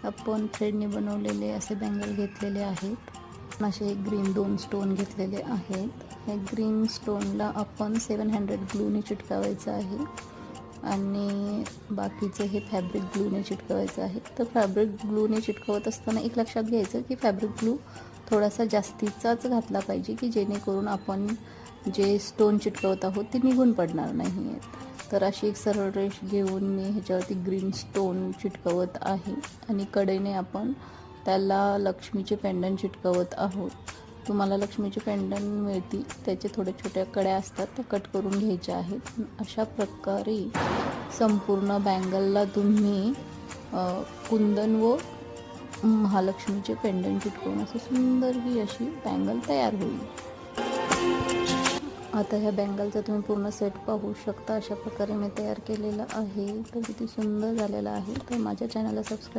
आपण थ्रेडने बनवलेले असे बँगल घेतलेले आहेत। असे ग्रीन 2 स्टोन घेतलेले आहेत। हे ग्रीन स्टोनला आपण 700 ग्लूने चिटकावायचं आहे आणि बाकीचे हे फॅब्रिक ग्लूने चिटकवायचं आहे। तर फॅब्रिक ग्लूने चिटकवत असताना एक लक्षात घ्यायचं की फॅब्रिक ग्लू थोडासा जास्तीचाच घातला पाहिजे की जेणेकरून आपण जे स्टोन चिटकवत आहोत ते निघून पडणार नाही आहेत। तर अशी एक सरळ रेष घेऊन मी ह्याच्यावरती ग्रीन स्टोन चिटकवत आहे आणि कडेने आपण त्याला लक्ष्मीचे पेंडंट चिटकवत आहोत। तुम्हाला लक्ष्मीचे पेंडंट मिळतील, त्याचे थोड्या छोट्या कड्या असतात त्या कट करून घ्यायच्या आहेत। अशा प्रकारे संपूर्ण बँगलला तुम्ही कुंदन व महालक्ष्मीचे पेंडंट चिटकवून असं सुंदर ही अशी बँगल तयार होईल। आता ह्या बँगलचा तुम्ही पूर्ण सेट पाहू शकता। अशा प्रकारे मी तयार केलेला आहे। तर किती सुंदर झालेला आहे। तर माझ्या चॅनलला सबस्क्राईब